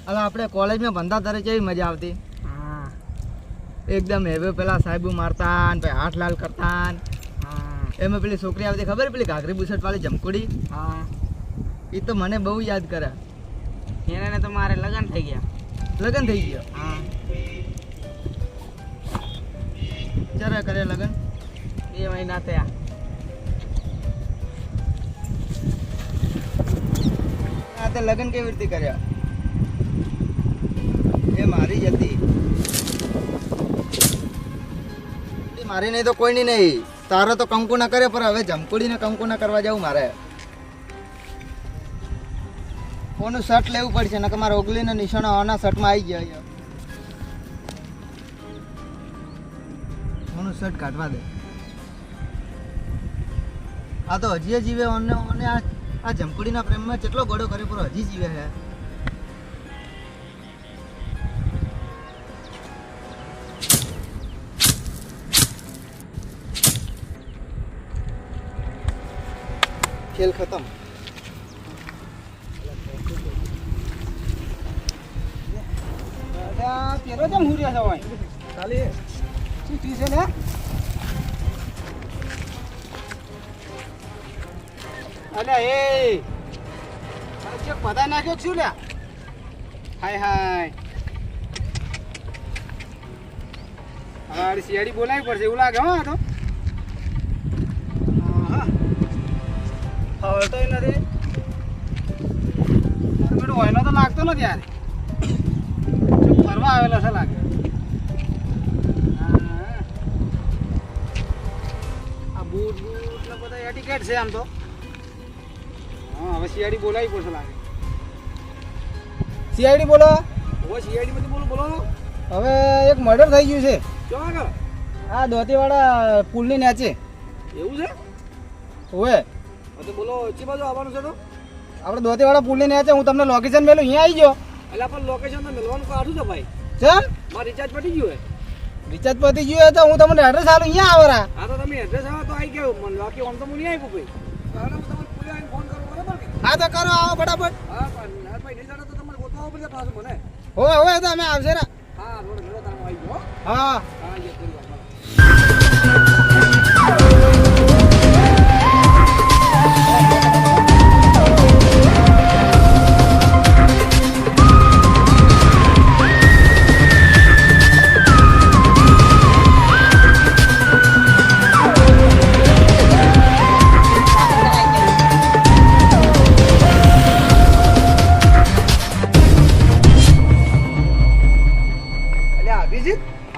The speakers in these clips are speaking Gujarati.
અરે આપણે કોલેજમાં ભણતા ત્યારે કેવી મજા આવતી. હા એકદમ હેવે પેલા સાહેબો મારતા ને પછી હાથ લાલ કરતા ને. હા એમાં પેલી છોકરી આવતી ખબર પેલી ઘાઘરી બુશર્ટ વાળી જમકુડી. હા એ તો મને બહુ યાદ કરે. એને તો મારે લગ્ન થઈ ગયા. લગ્ન થઈ ગયો. હા ક્યારે કરે લગ્ન? 2 મહિના થયા. આ તે લગ્ન કેવી રીતે કર્યા? એ મારી જ હતી. એ મારી નહીં તો કોઈની નહીં. તારો તો કંકુ ના કરે પણ હવે જમકુડીને કંકુ ના કરવા જવું મારે. કોનું શર્ટ લેવું પડશે નકર મારે ઓગલીના નિશાનો આના શર્ટમાં આવી ગયા. કોનું શર્ટ કાઢવા દે. આ તો હજી જીવે અને આ જમકુડીના પ્રેમમાં કેટલો ગોળો કરે પણ હજી જીવે છે. ખેલ ખતમ. પેલો કેમ હુર્યા છે ભાઈ? ખાલી શું થયું છે ને? અલ્યા એ ચેક બધા નાખ્યો શું લ્યા? હાય હાય હવે શિયાળી બોલાવી પડશે એવું લાગે. હા તો હવે તો નથી બેટો હોયનો તો લાગતો નથી યાર. ફરવા આવેલા છે લાગે. આ બૂટ બૂટ ને બધા એટિકેટ છે આમ તો. હા હવે સીઆઈડી બોલાવી પડશે લાગે. સીઆઈડી બોલો. હવે સીઆઈડી માંથી બોલો બોલો. હવે એક મર્ડર થઈ ગયું છે. શું આગળ? આ દોતીવાળા પુલની નીચે. એવું છે? ઓએ તો બોલો ચી બાજુ આવવાનું છે? તો આપણે દોતીવાળા પુલની નીચે હું તમને લોકેશન મેલું અહીંયા આવી ગયો. એટલે પણ લોકેશન તો મેળવાનું કાઢું છે ભાઈ. ચમ મારું રિચાર્જ પતી ગયું હે. રિચાર્જ પતી ગયું તો હું તમને એડ્રેસ આલું અહીંયા આવરા. હા તો તમે એડ્રેસ આવો તો આવી ગયો. મને બાકી આમ તો હું નહીં આવ્યું ભાઈ. હું તમને પુલે આવીને ફોન કરું બરાબર કે? હા તો કરો આવો ફટાફટ. હા પણ ભાઈ નહીં જાણો તો તમને ગોતવા આવવું પડશે પાછું મને. હોય હોય તો અમે આવશે રા. હા રોડ મેળો તારમાં આવી ગયો. હા હા એ કરી વાત.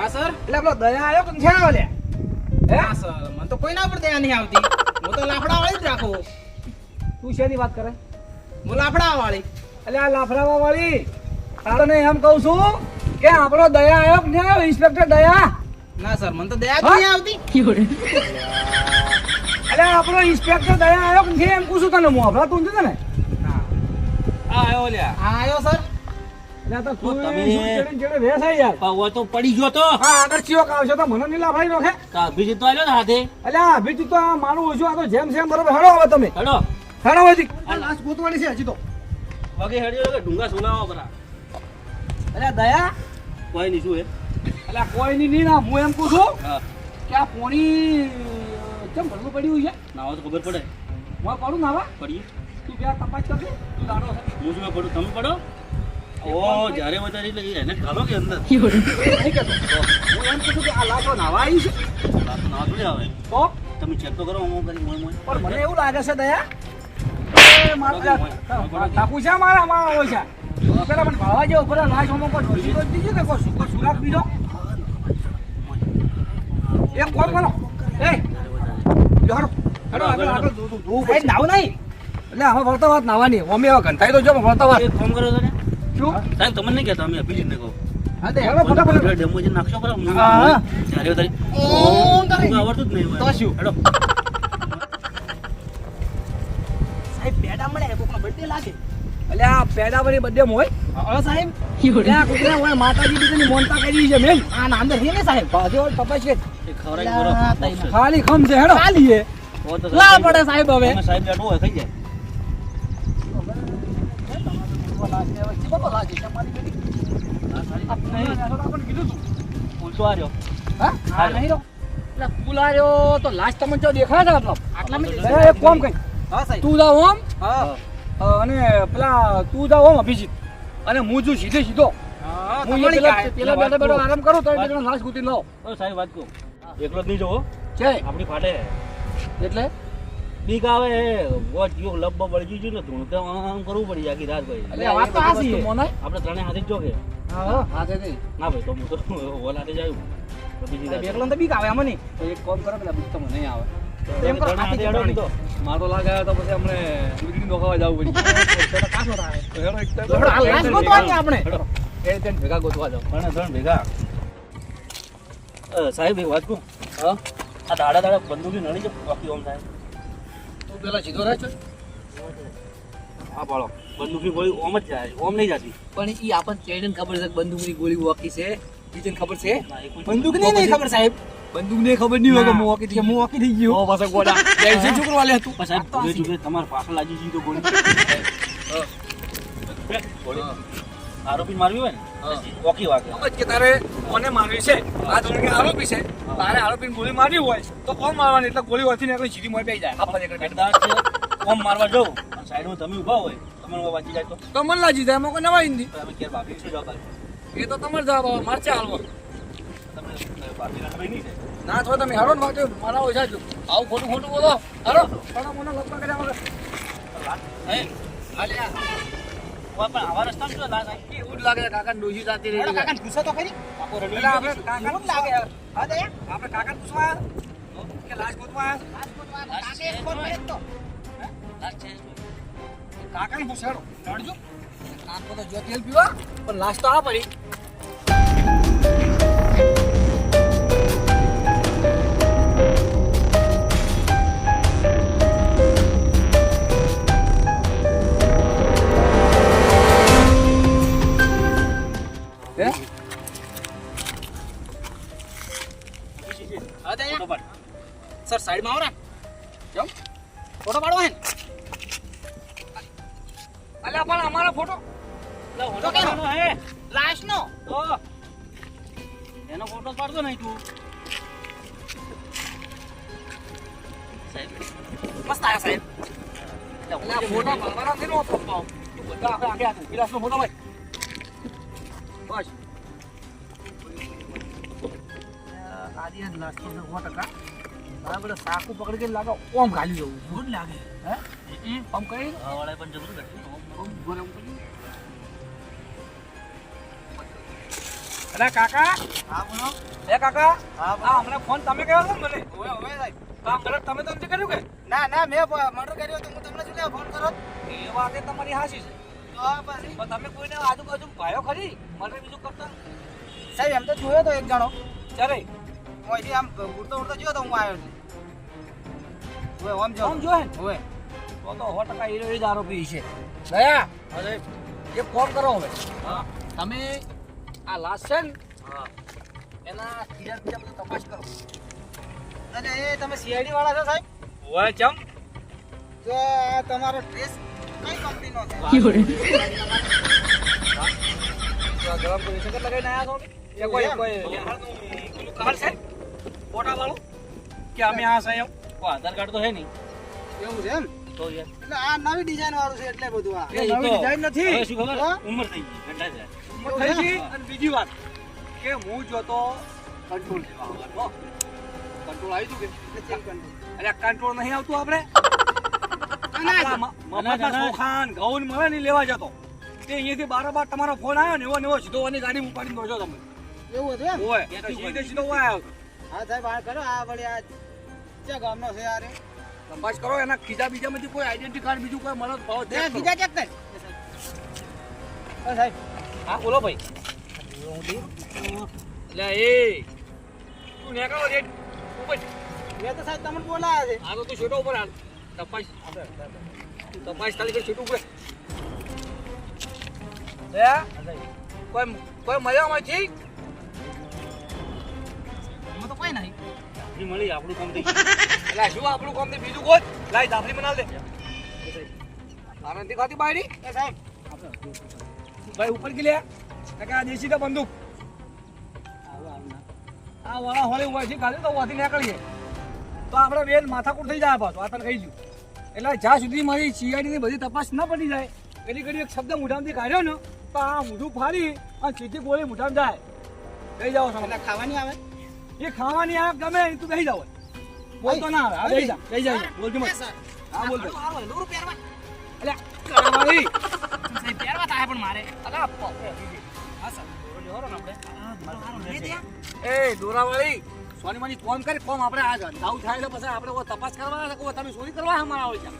હા સર. એટલે આપણો દયા આવ્યો કે ક્યાં આવ્યો લે? હા સર મને તો કોઈ ના પર દયા નહીં આવતી. હું તો લાફડા વાળી જ રાખો. તું શેની વાત કરે? હું લાફડા વાળી. એટલે આ લાફડાવા વાળી તારને એમ કહું છું કે આપણો દયા આવ્યો કે નહીં આવ્યો? ઇન્સ્પેક્ટર દયા. ના સર મને તો દયા જ નહીં આવતી. એટલે આપણો ઇન્સ્પેક્ટર દયા આવ્યો કે નહીં એમ પૂછું તને. હું આપડા તું છે ને? હા આવ્યો લ્યા. હા આવ્યો સર. તો તમે જેડે વેસ આઈ યાર. પાવ તો પડી ગયો તો. હા આગળ ચિયો આવશે તો મને નહીં લાફાઈ નોખે. અભિજીત તો આવ્યો ને હાથે. અલ્યા અભિજીત તો મારું ઓછું આ તો જેમ સેમ બરોબર. હેડો હવે તમે હેડો હેડો હજી લાશ ગોતવાની છે હજી તો. વગે હેડ્યો કે ડુંગા સુનાવો બરા. અલ્યા દયા કોઈ નહીં શું હે? અલ્યા કોઈ નહીં ના હું એમ કહું છું હા કે આ પોણી કેમ ભરવું પડ્યું છે? નાવા તો ખબર પડે. હું પડું નાવા પડીએ. તું બે તપાસ કરજે. તું જાણો છે હું શું પડું તમે પડો. ઓ જ્યારે વધારે એટલે એને ઘાલો કે અંદર. નહીં કહેતો. હું એમ કહું છું કે આ લાશો નાવા આવી છે રાત નાવા થોડી આવે. તો તમે ચેક તો કરો હું કરી મોય મોય. પણ મને એવું લાગે છે દયા એ મારું ટાપુ છે મારા મારા હોય છે. પેલા મને ભાવા જેવો પેલા લાશ હોમો કોઈ ઢોસી તો દીધી કે કોઈ સુકો સુરાક બીજો એક કોલ કરો. એ હેડો હેડો આગળ જોવું નાવ નહીં. એટલે હવે વળતા વાત નાવાની મમ્મી હવે ઘંટાઈ તો જો વળતા વાત એક ફોન કરો છો ને શું સાહેબ તમને નહીં કહેતા અમે અભિજીતને કહો. હા તે હેડો ફટાફટ ડેમો જે નાખશો કરો. હા જ્યારે વધારે આવડતું જ નહીં. તો શું હેડો સાહેબ પેડા મળે કોકનો બર્થડે લાગે. એટલે આ પેડા વાળી બર્થડે હોય હા સાહેબ. ત્યાં કોકને હોય માતાજી બીજાની મોનતા કરી છે મેલ આ ના અંદર છે ને સાહેબ ભાજે ઓર તપાસ છે એ ખવરાઈ કરો. ખાલી ખમ છે હેડો ખાલી છે લા પડે સાહેબ હવે સાહેબ બેઠો હોય થઈ જાય. આપણને કીધું તું ઉલટો આવ્યો. હા હા, નહીં રહ્યો એટલે પુલ આવ્યો તો લાસ્ટ તમને જો દેખાય છે મતલબ આટલા એક કોમ કઈ હા સાહેબ તું જાવ ઓમ હા અને પેલા તું જાવ ઓમ અભિજીત અને હું જો સીધો હું એ પેલા બેઠા બેઠો આરામ કરું તો એટલે લાસ્ટ ગુતી લાવ ઓ સાહેબ વાત કહું, એકલો જ નહીં જોવો, છે આપણી ફાટે એટલે બીક આવે. વોચ જો લબ્બો બળજી ગયું ને ધૂણ તો આમ કરવું પડી આખી રાત ભાઈ. એટલે આ વાત તો હાચી છે. આપણે ત્રણે હાથે જ જો કે હા હા તે ના ભાઈ તો હું તો ઓલાટે જાય તો બીજી રાત. એકલો તો બીક આવે અમને તો એક કોમ કરો પેલા બીક તો મને નહીં આવે તમે ત્રણે હાથે અડો ને તો મારો લાગે તો પછી અમને દૂધી નોખાવા જવું પડી કાસો થાય તો હેડો એક લાસ્ટ ગોતવાની આપણે હેડો. એ તેન ભેગા ગોતવા જાવ ત્રણે ભેગા. સાહેબ એક વાત કહું, હા આ દાડા દાડા બંદૂકી નડી છે બાકી ઓમ થાય. તું પેલા સીધો રહે છે હા પાડો બંદૂકી ગોળી ઓમ જ જાય, ઓમ નહીં જતી. પણ ઈ આપણને ચેડન ખબર છે કે બંદૂકની ગોળી વોકી છે બીજન ખબર છે ના, એ કોઈ- બંદૂક નહીં ખબર સાહેબ બંદૂક નહીં ખબર નહીં હોય કે મોકી થઈ હું મોકી થઈ ગયો પાછા ગોડા જય શ્રી છોકરો વાલે હતું પણ સાહેબ ભૂલે ચૂકે તમારે પાછળ લાગી ગઈ તો ગોળી ગોળી આરોપી મારવી હોય ને ઓકી વાગે. સમજ કે તારે કોને મારવી છે આ ધોરણ કે આરોપી છે તારે આરોપીને ગોળી મારવી હોય તો કોણ મારવાની એટલે ગોળી હોતી ને કોઈ સીધી મોય પઈ જાય આપા દેખડે કદાચ ઓમ મારવા જાઉં અને સાઈડમાં તમે ઊભા હોય તમારે વાંચી જાય તો મન લાજી જાય એમાં કોઈ નવાઈ નથી અમે ક્યારે ભાભી શું જવાબ એ તો તમારે જવાબ આવે મારે ચા હાલવો તમને ભાભી ના નહીં છે. ના તો તમે હારો ને વાંચો મારા ઓછા જો આવું ખોટું ખોટું બોલો હારો થોડા મોના લગવા કર્યા વગર હે હાલ્યા પણ આવા રસ્તામાં શું લાશ આવી? એવું જ લાગે કાકા ડોસી જાતી રહી કાકા પૂછો તો ખરી આખો રડી એટલે આપણે કાકા કેવું લાગે હા દયા આપણે કાકા પૂછવા આવ્યા કે લાશ ગોતવા આવ્યા લાશ છે તો કાકાને પૂછાડો ચડજો કાકો તો જો તેલ પીવા પણ લાશ તો આ પડી ફોટો પાડ. સર સાઈડમાં આવો ને કેમ ફોટો પાડવો હે ને અલ્યા પણ અમારો ફોટો લે, ફોટો પાડવાનો હે લાશ નો તો એનો ફોટો પાડતો નહીં તું. સાહેબ મસ્ત આયા સાહેબ અલ્યા ફોટો પાડવાનો છે નો પપ્પા તું બધા આપણે આગે આતું વિલાસનો ફોટો ભાઈ બસ આજી જ લાસ્ટ તો 100% બરાબર સાકુ પકડી કે લાગે ઓમ ગાલી જવું ગુડ લાગે હે આમ કરી વાળા પણ જબરું બેઠું. ગરમ કરી અરે કાકા હા બોલો એ કાકા હા આ હમણાં ફોન તમે કર્યો હતો ને મને ઓય ઓય સાહેબ કામ કરે તમે તો નથી કર્યું કે ના ના મેં મર્ડર કર્યો તો હું તમને શું લેવા ફોન કરો એ વાત એ તમારી હાચી છે તો પછી પણ તમે કોઈને આજુબાજુ ભાયો ખરી મને બીજું કરતા સાહેબ એમ તો જોયો તો એક જણો ચાલે હું અહીંથી આમ ઉડતો ઉડતો જોયો તો હું આવ્યો છું ઓય ઓમ જો આમ જો હે ઓય તો 100% હીરો જ આરોપી છે દયા અરે એક ફોન કરો હવે હા તમે આ લાશ છે ને હા એના બીજા બધું તપાસ કરો અને એ તમે સીઆઈડી વાળા છો સાહેબ ઓય ચમ તો આ તમારો ડ્રેસ કઈ કંપનીનો છે ગરમ કરી શકે લગાઈને આયા છો એ કોઈ યારનું પેલું કાર છે ફોટા વાળું કે અમે આ છે એમ કોઈ આધાર કાર્ડ તો હે નહીં એવું છે એમ તો યાર એટલે આ નવી ડિઝાઇન વાળું છે એટલે બધું આ એ નવી ડિઝાઇન નથી હવે શું ખબર હા? ઉંમર થઈ ગઈ ઘંટા જાય. થઈ ગઈ અને બીજી વાત કે હું જોતો કંટ્રોલ કંટ્રોલ આવી તું કે અરે કંટ્રોલ નહીં આવતું આપણે મફતના ચોખાન ઘઉં મળે ને લેવા જતો તે અહીંયાથી બારોબાર તમારો ફોન આવ્યો ને એવો ને એવો સીધો આની ગાડી ઉપાડીને દોડજો તમે એવું હતું એમ ઓય સીધે સીધો ઓય આવ્યો હા સાહેબ આ કરો આ વળી આ ક્યાં ગામનો છે યાર તપાસ કરો એના ખીજા બીજામાંથી કોઈ આઈડેન્ટિટી કાર્ડ બીજું કોઈ મળે તો ભાવ એ બીજા ચેક કર સાહેબ હા બોલો ભાઈ એટલે એ તું નેકળો રેટ ઉપર મેં તો સાહેબ તમને બોલાયા છે આ તો તું છોટો ઉપર હાલ તપાસ તપાસ ખાલી કે છોટું ઉપર કોઈ મજામાં છે એમાં તો કોઈ નહીં આપણી મળી આપણું કામ થઈ ગયું. એટલે શું આપણું કામ બીજું કોઈ લાઈ ધાફરી બનાવ દે આનંદી ખાતી બાયડી એ સાહેબ ભાઈ ઉપર કે લે આ દેશી કા બંદૂક આ વાળા હોલે ઉવાથી કાઢે તો વાથી નીકળીએ તો આપણે બેન માથાકૂટ થઈ જાય પાછો આ તને કહી દઉં એટલે જ્યાં સુધી મારી સીઆઈડી ની બધી તપાસ ન પડી જાય એની ઘડી એક શબ્દ મોઢામાંથી કાઢ્યો ને તો આ મોઢું ફાડી અને સીધી ગોળી મોઢામાં જાય કહી જાઓ એટલે ખાવાની આવે એ ખાવાની આવે ગમે એ તું કહી જાવ બોલતો ના આવે કહી જા બોલજો મત હા બોલ એટલે કરવાની પહેરવા થાય પણ મારે અલા હા સર જોરો ને આપણે એ દોરાવાળી સોની માની ફોન કરી ફોન આપણે આ જાવ થાય એટલે પછી આપણે તપાસ કરવા તમે ચોરી કરવા અમારા આવે છે